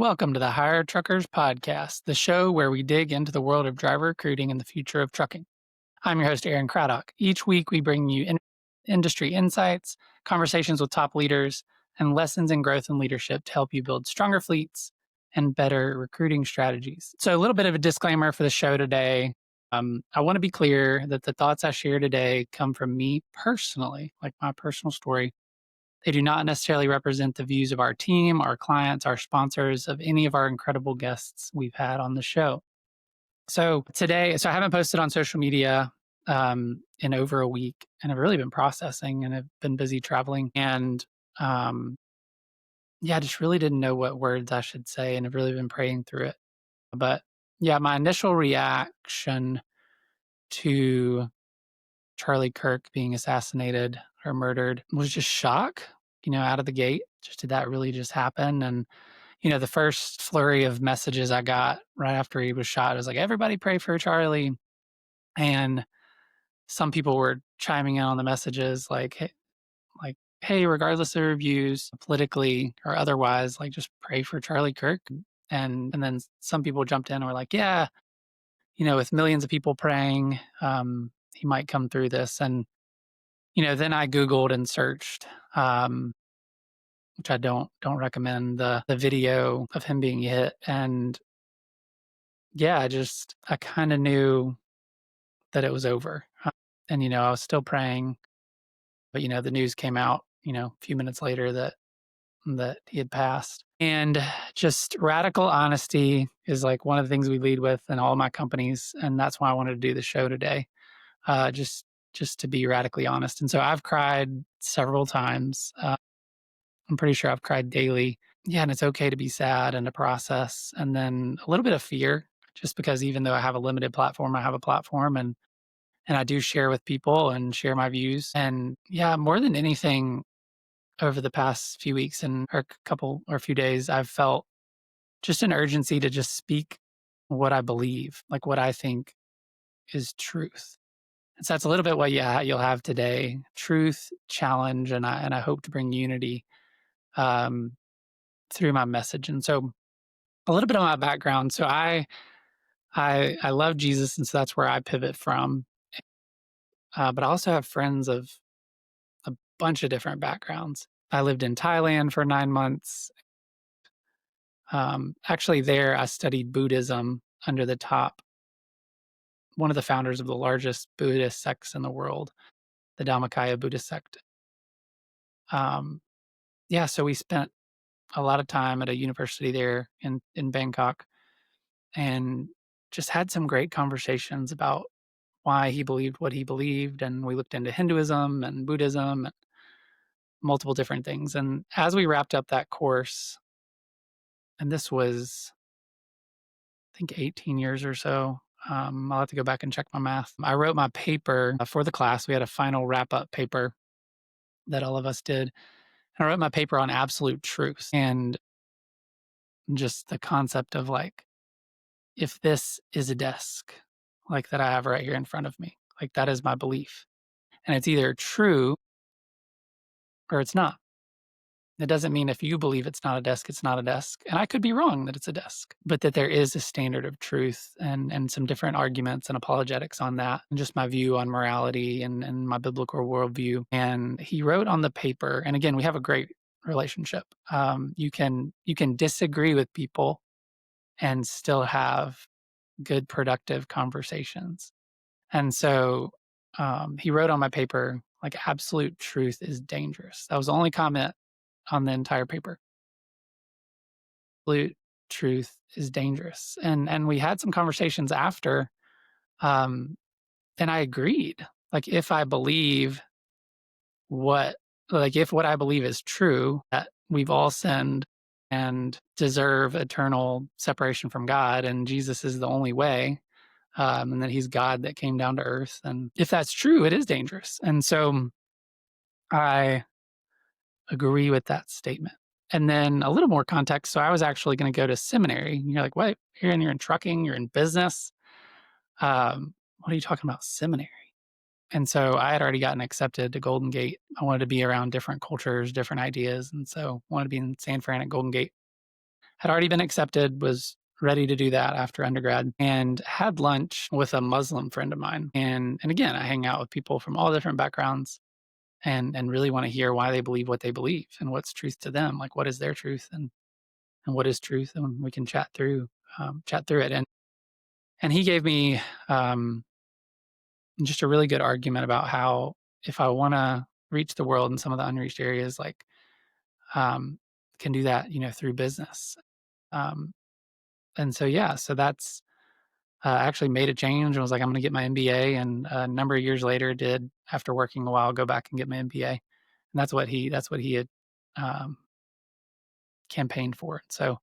Welcome to the Hire Truckers Podcast, the show where we dig into the world of driver recruiting and the future of trucking. I'm your host, Aaron Craddock. Each week, we bring you industry insights, conversations with top leaders, and lessons in growth and leadership to help you build stronger fleets and better recruiting strategies. So, a little bit of a disclaimer for the show today. I want to be clear that the thoughts I share today come from me personally, like my personal story. They do not necessarily represent the views of our team, our clients, our sponsors, of any of our incredible guests we've had on the show. So I haven't posted on social media in over a week, and I've really been processing and have been busy traveling. And I just really didn't know what words I should say, and have really been praying through it. But yeah, my initial reaction to Charlie Kirk being assassinated or murdered was just shock, out of the gate. Just did that really just happen? And, the first flurry of messages I got right after he was shot was like, everybody pray for Charlie. And some people were chiming in on the messages hey, regardless of reviews, politically or otherwise, like just pray for Charlie Kirk. And then some people jumped in and were like, yeah, with millions of people praying, he might come through this. And then I Googled and searched, which I don't recommend, the video of him being hit. And yeah, I kind of knew that it was over. And I was still praying, but the news came out, a few minutes later that he had passed. And just radical honesty is like one of the things we lead with in all my companies, and that's why I wanted to do the show today. Just to be radically honest. And so I've cried several times. I'm pretty sure I've cried daily. Yeah, and it's okay to be sad and to process. And then a little bit of fear, just because even though I have a limited platform, I have a platform and I do share with people and share my views. And yeah, more than anything over the past few weeks or a few days, I've felt just an urgency to just speak what I believe, like what I think is truth. And so that's a little bit what you'll have today: truth, challenge, and I hope to bring unity through my message. And so a little bit of my background. So I love Jesus, and so that's where I pivot from. But I also have friends of a bunch of different backgrounds. I lived in Thailand for 9 months. Actually, there I studied Buddhism under one of the founders of the largest Buddhist sects in the world, the Dhammakaya Buddhist sect. So we spent a lot of time at a university there in Bangkok, and just had some great conversations about why he believed what he believed. And we looked into Hinduism and Buddhism and multiple different things. And as we wrapped up that course, and this was, I think, 18 years or so, I'll have to go back and check my math. I wrote my paper for the class. We had a final wrap-up paper that all of us did. And I wrote my paper on absolute truth and just the concept of like, if this is a desk like that I have right here in front of me, like that is my belief. And it's either true or it's not. It doesn't mean if you believe it's not a desk, it's not a desk. And I could be wrong that it's a desk, but that there is a standard of truth and some different arguments and apologetics on that, and just my view on morality and my biblical worldview. And he wrote on the paper, and again, we have a great relationship. You can disagree with people and still have good, productive conversations. And so he wrote on my paper, like, absolute truth is dangerous. That was the only comment on the entire paper. Absolute truth is dangerous. And we had some conversations after, and I agreed. Like, if what I believe is true, that we've all sinned and deserve eternal separation from God, and Jesus is the only way, and that he's God that came down to earth. And if that's true, it is dangerous. And so I agree with that statement. And then a little more context. So I was actually going to go to seminary. And you're like, what? You're in trucking, you're in business. What are you talking about, seminary? And so I had already gotten accepted to Golden Gate. I wanted to be around different cultures, different ideas. And so I wanted to be in San Fran at Golden Gate. had already been accepted, was ready to do that after undergrad, and had lunch with a Muslim friend of mine. And again, I hang out with people from all different backgrounds and really want to hear why they believe what they believe and what's truth to them. Like, what is their truth and what is truth? And we can chat through it. And he gave me just a really good argument about how if I want to reach the world in some of the unreached areas, like um, can do that, through business. Um, and so, yeah, so that's actually made a change and was like, I'm going to get my MBA. And a number of years later, did after working a while, go back and get my MBA. And that's what he had um, campaigned for. So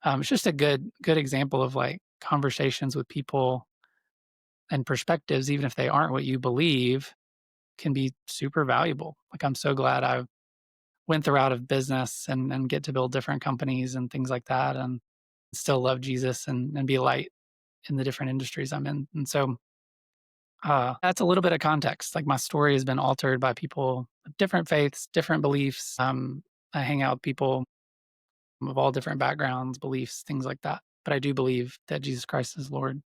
it's just a good example of like conversations with people and perspectives, even if they aren't what you believe, can be super valuable. Like I'm so glad I went the route of business and get to build different companies and things like that, and still love Jesus and be a light in the different industries I'm in. And so that's a little bit of context. Like my story has been altered by people of different faiths, different beliefs. I hang out with people of all different backgrounds, beliefs, things like that. But I do believe that Jesus Christ is Lord.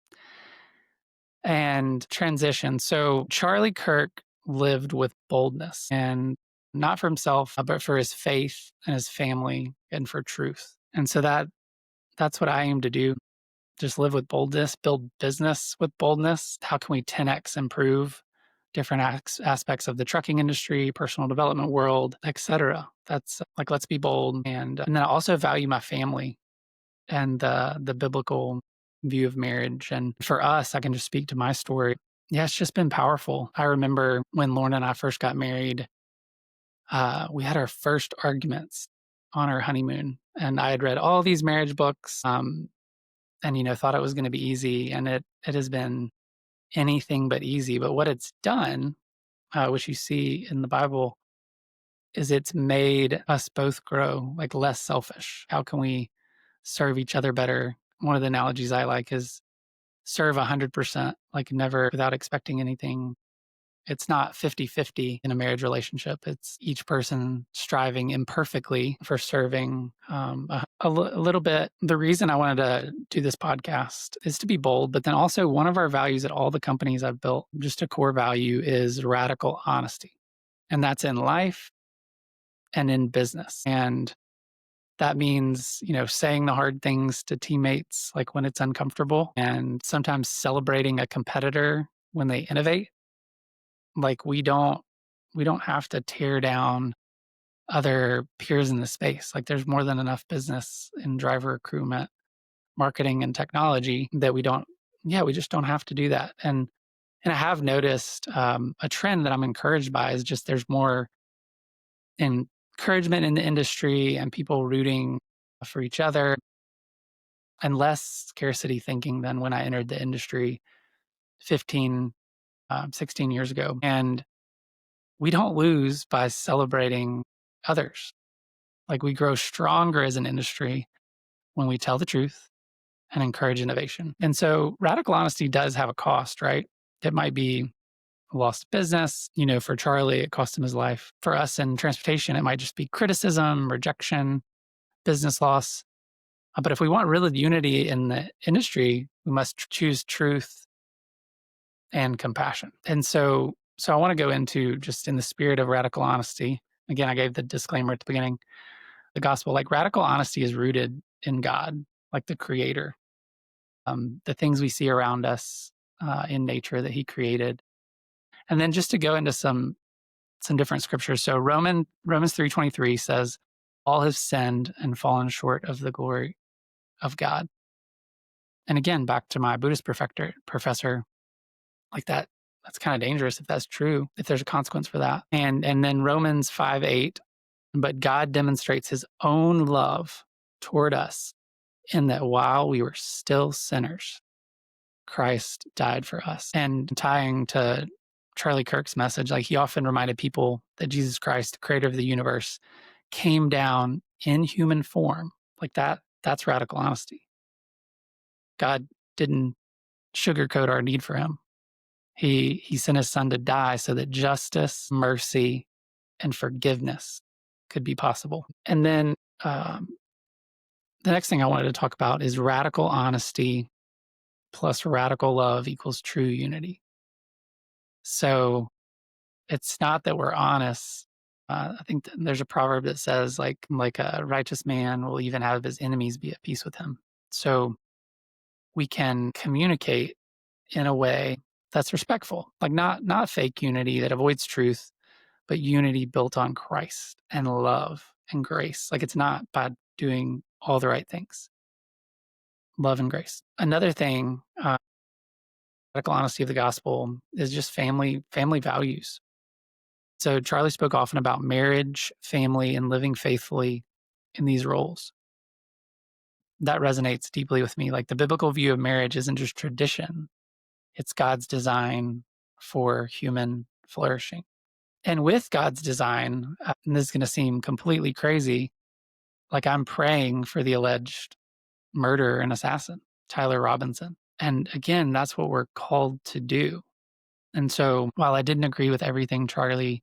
And transition. So Charlie Kirk lived with boldness, and not for himself, but for his faith and his family and for truth. And so that's what I aim to do. Just live with boldness, build business with boldness. How can we 10x improve different aspects of the trucking industry, personal development world, etc. That's like, let's be bold. And then I also value my family and the biblical view of marriage. And for us, I can just speak to my story. Yeah, it's just been powerful. I remember when Lauren and I first got married, we had our first arguments on our honeymoon. And I had read all these marriage books and, thought it was going to be easy. And it has been anything but easy. But what it's done, which you see in the Bible, is it's made us both grow, like less selfish. How can we serve each other better? One of the analogies I like is serve 100%, like never without expecting anything. It's not 50-50 in a marriage relationship. It's each person striving imperfectly for serving a little bit. The reason I wanted to do this podcast is to be bold, but then also one of our values at all the companies I've built, just a core value, is radical honesty. And that's in life and in business. And that means, saying the hard things to teammates, like when it's uncomfortable, and sometimes celebrating a competitor when they innovate. Like we don't have to tear down other peers in the space. Like there's more than enough business in driver recruitment, marketing, and technology that we just don't have to do that. And I have noticed a trend that I'm encouraged by is just there's more encouragement in the industry and people rooting for each other and less scarcity thinking than when I entered the industry 15, 16 years ago. And we don't lose by celebrating others. Like we grow stronger as an industry when we tell the truth and encourage innovation. And so radical honesty does have a cost, right? It might be a lost business. For Charlie, it cost him his life. For us in transportation, it might just be criticism, rejection, business loss. But if we want real unity in the industry, we must choose truth and compassion. And so I want to go into, just in the spirit of radical honesty. Again, I gave the disclaimer at the beginning. The gospel, like radical honesty, is rooted in God, like the creator. The things we see around us in nature that he created. And then just to go into some different scriptures. So Romans 3:23 says, all have sinned and fallen short of the glory of God. And again, back to my Buddhist professor, like that's kind of dangerous if that's true, if there's a consequence for that. And then Romans 5:8, but God demonstrates his own love toward us in that while we were still sinners, Christ died for us. And tying to Charlie Kirk's message, like he often reminded people that Jesus Christ, the creator of the universe, came down in human form. Like that's radical honesty. God didn't sugarcoat our need for him. He sent his son to die so that justice, mercy, and forgiveness could be possible. And then The next thing I wanted to talk about is radical honesty plus radical love equals true unity. So it's not that we're honest. I think there's a proverb that says like a righteous man will even have his enemies be at peace with him. So we can communicate in a way that's respectful, like not fake unity that avoids truth, but unity built on Christ and love and grace. Like it's not by doing all the right things. Love and grace. Another thing, radical honesty of the gospel is just family values. So Charlie spoke often about marriage, family, and living faithfully in these roles. That resonates deeply with me. Like the biblical view of marriage isn't just tradition, it's God's design for human flourishing. And with God's design, and this is going to seem completely crazy, like I'm praying for the alleged murderer and assassin, Tyler Robinson. And again, that's what we're called to do. And so while I didn't agree with everything Charlie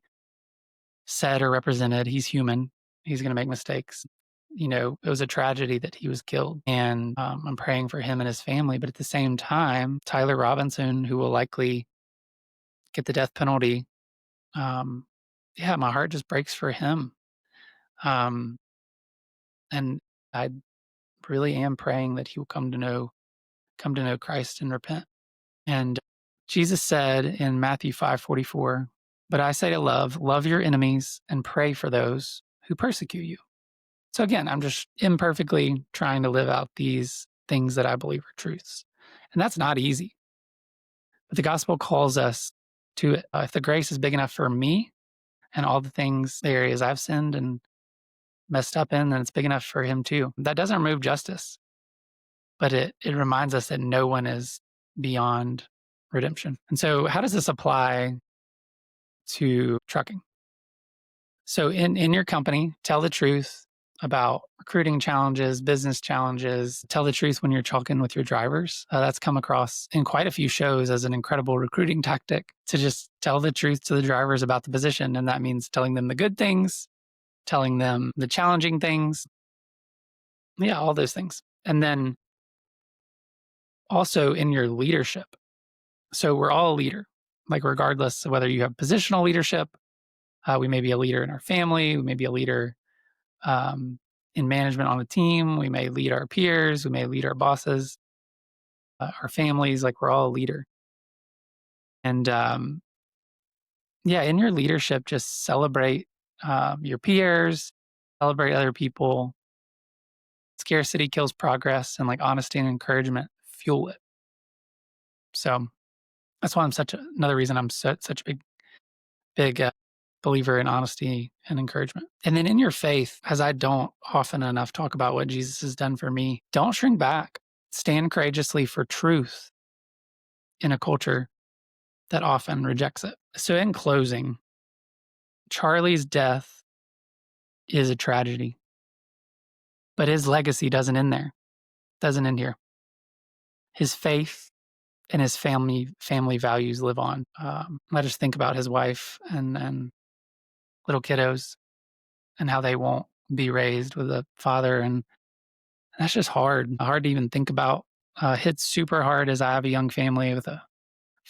said or represented, he's human. He's going to make mistakes. It was a tragedy that he was killed. And I'm praying for him and his family. But at the same time, Tyler Robinson, who will likely get the death penalty, my heart just breaks for him. And I really am praying that he will come to know Christ and repent. And Jesus said in Matthew 5:44, "But I say to love your enemies and pray for those who persecute you." So again, I'm just imperfectly trying to live out these things that I believe are truths. And that's not easy. But the gospel calls us to it. If the grace is big enough for me and all the areas I've sinned and messed up in, then it's big enough for him too. That doesn't remove justice, but it reminds us that no one is beyond redemption. And so how does this apply to trucking? So in your company, tell the truth about recruiting challenges, business challenges. Tell the truth when you're talking with your drivers. That's come across in quite a few shows as an incredible recruiting tactic, to just tell the truth to the drivers about the position. And that means telling them the good things, telling them the challenging things. Yeah, all those things. And then also in your leadership. So we're all a leader, like regardless of whether you have positional leadership. We may be a leader in our family. We may be a leader in management on a team. We may lead our peers. We may lead our bosses, our families. Like we're all a leader. And in your leadership, just celebrate your peers, celebrate other people. Scarcity kills progress, and like honesty and encouragement fuel it. So that's why another reason I'm such a big believer in honesty and encouragement. And then in your faith, as I don't often enough talk about what Jesus has done for me, don't shrink back. Stand courageously for truth in a culture that often rejects it. So in closing, Charlie's death is a tragedy, but his legacy doesn't end there. Doesn't end here. His faith and his family values live on. I just think about his wife and little kiddos and how they won't be raised with a father. And that's just hard to even think about. Hits super hard as I have a young family with a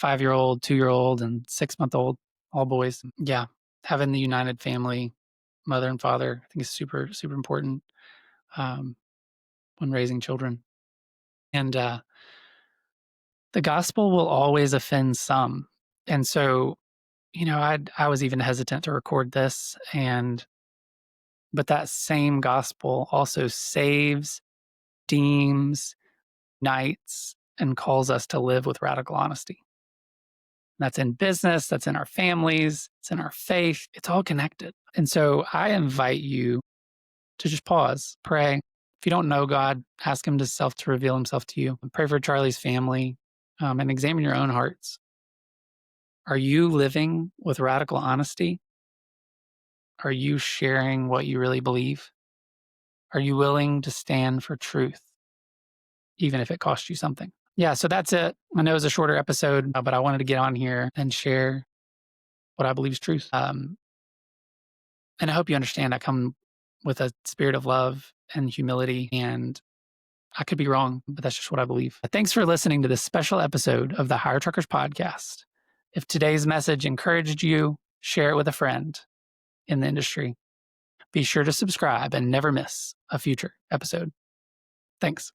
5-year-old, 2-year-old, and 6-month-old, all boys. Yeah, having the united family, mother and father, I think is super, super important when raising children. And the gospel will always offend some. And so, I was even hesitant to record this, but that same gospel also saves, deems, unites, and calls us to live with radical honesty. That's in business, that's in our families, it's in our faith, it's all connected. And so I invite you to just pause, pray. If you don't know God, ask him to reveal himself to you. Pray for Charlie's family, and examine your own hearts. Are you living with radical honesty? Are you sharing what you really believe? Are you willing to stand for truth, even if it costs you something? Yeah, so that's it. I know it was a shorter episode, but I wanted to get on here and share what I believe is truth. And I hope you understand I come with a spirit of love and humility. And I could be wrong, but that's just what I believe. Thanks for listening to this special episode of the Hire Truckers podcast. If today's message encouraged you, share it with a friend in the industry. Be sure to subscribe and never miss a future episode. Thanks.